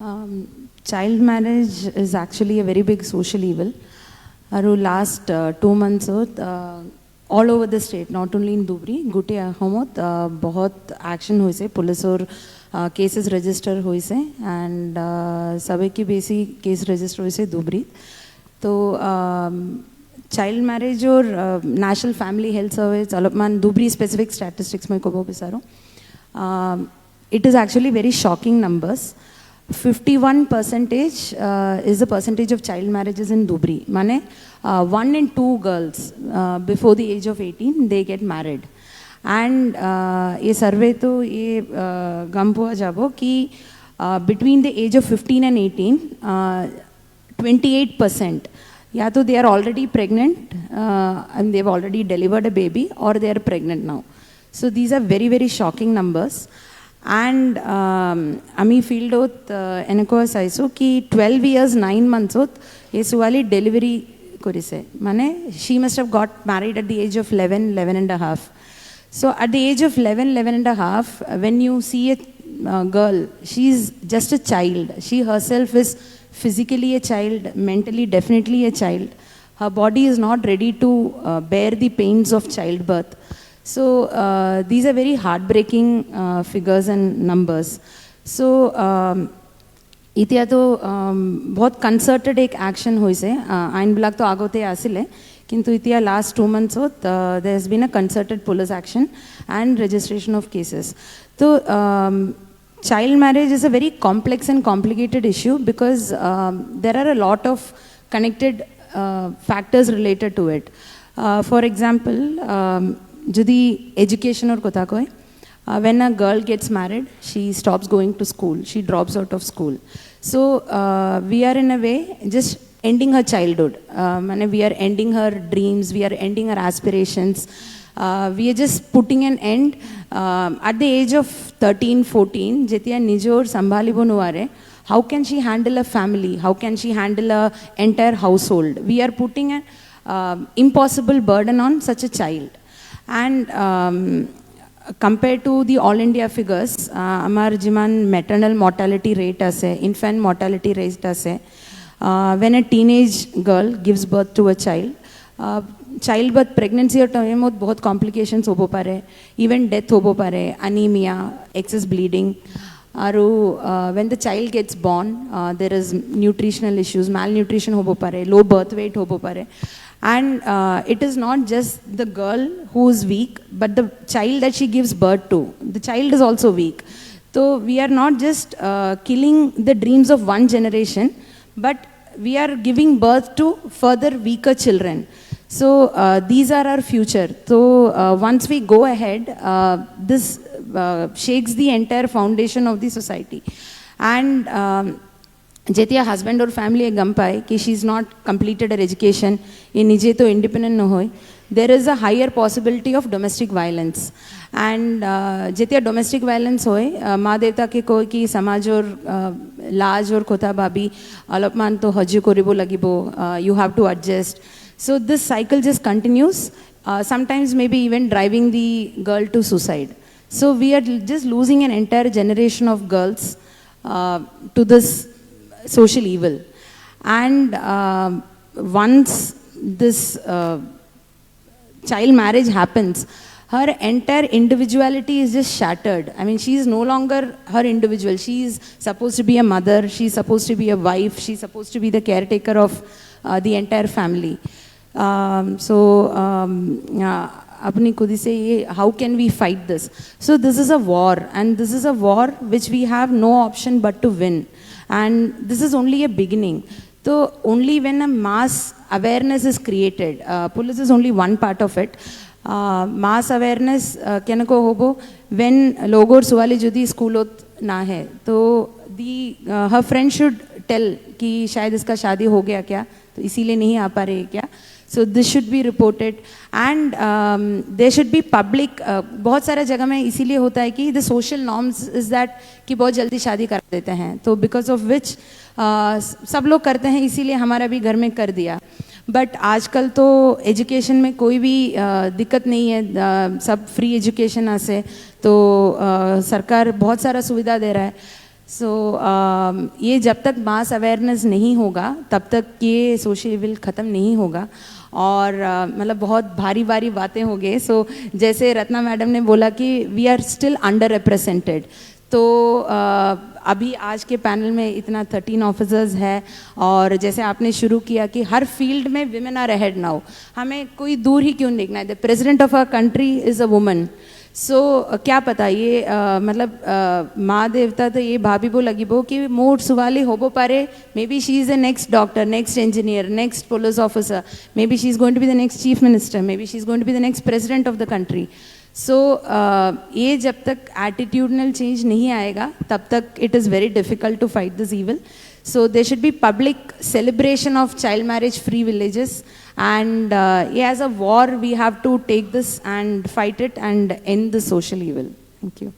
Child marriage is actually a very big social evil. Last 2 months all over the state, not only in Dhubri, Guti Ahomot, बहुत action हुई से, police और cases register हुई से, and सभी की बेसी case register हुई से Dhubri. तो child marriage और national family health survey, अलपमान Dhubri specific statistics में को बहुत बिसारो. It is actually very shocking numbers. 51% is the percentage of child marriages in Dhubri. Mane 1 in 2 girls before the age of 18 they get married. And ये survey तो ये गम हुआ जाबो कि between the age of 15 and 18 28% या तो they are already pregnant and they've already delivered a baby or they are pregnant now. So these are very, very shocking numbers. And ami field out enako saiso ki 12 years 9 months out ye suwali delivery korise mane she must have got married at the age of 11 and a half. So at the age of 11 and a half, when you see a girl, she is just a child. She herself is physically a child, mentally definitely a child. Her body is not ready to bear the pains of childbirth. So these are very heartbreaking figures and numbers. So इतिया तो बहुत concerted एक action हुई से आइन block तो आगोते आसिले किंतु इतिया last 2 months हो there has been a concerted police action and registration of cases. तो child marriage is a very complex and complicated issue because there are a lot of connected factors related to it. For example, Judi education or kotha koi, when a girl gets married, she stops going to school, she drops out of school. So we are in a way just ending her childhood. We are ending her dreams, we are ending her aspirations. We are just putting an end at the age of 13, 14, jetiya nijor sambhalibo nuare. How can she handle a family? How can she handle an entire household? We are putting an impossible burden on such a child. And compared to the all India figures, amar jiman maternal mortality rate ase, infant mortality rate ase, when a teenage girl gives birth to a child, childbirth pregnancy or time में बहुत complications हो पारे, even death हो पारे, anemia, excess bleeding. When the child gets born, there is nutritional issues, malnutrition हो पारे, low birth weight हो पारे. And it is not just the girl who is weak, but the child that she gives birth to. The child is also weak. So we are not just killing the dreams of one generation, but we are giving birth to further weaker children. So these are our future. So once we go ahead, this shakes the entire foundation of the society. And Jetia husband और family एक गम पाए कि she is not completed her education, ये निजे तो independent न होए, there is a higher possibility of domestic violence. And Jetia domestic violence होए, माँ देवता के कोई कि समाज और लाज और खोता बाबी अलपमान तो हजू कोरिबो लगिबो, you have to adjust. So this cycle just continues, sometimes maybe even driving the girl to suicide. So we are just losing an entire generation of girls to this social evil. And once this child marriage happens, her entire individuality is just shattered. I mean, she is no longer her individual. She is supposed to be a mother, she is supposed to be a wife, she is supposed to be the caretaker of the entire family. Apni khudi se ye, how can we fight this? So this is a war, and this is a war which we have no option but to win. And this is only a beginning. So only when a mass awareness is created, police is only one part of it. Mass awareness kenako hobo when logor suwali judi schoolot na hai. So her friend should tell कि शायद इसका शादी हो गया क्या, तो इसीलिए नहीं आ पा रहे क्या. So this should be reported, and there should be public. बहुत सारे जगह में इसीलिए होता है कि the social norms is that कि बहुत जल्दी शादी कर देते हैं, तो because of which सब लोग करते हैं, इसीलिए हमारा भी घर में कर दिया. बट आजकल तो एजुकेशन में कोई भी दिक्कत नहीं है, सब फ्री एजुकेशन से, तो सरकार बहुत सारा सुविधा दे रहा है. सो ये जब तक मास अवेयरनेस नहीं होगा तब तक ये सोशल इविल ख़त्म नहीं होगा। और मतलब बहुत भारी भारी बातें हो गई। सो जैसे रत्ना मैडम ने बोला कि we are still underrepresented, तो अभी आज के पैनल में इतना 13 ऑफिसर्स है, और जैसे आपने शुरू किया कि हर फील्ड में विमेन आर अहेड नाउ, हमें कोई दूर ही क्यों देखना है, the president of our country is a woman. So क्या पता ये माँ देवता तो ये भाभी लगी कि मोट सुवाली होबो पारे, maybe she is the next doctor, next engineer, next police officer, maybe she is going to be the next chief minister, maybe she is going to be the next president of the country. So ये जब तक attitudinal change नहीं आएगा तब तक it is very difficult to fight this evil. So there should be public celebration of child marriage free villages, and as a war we have to take this and fight it and end the social evil. Thank you.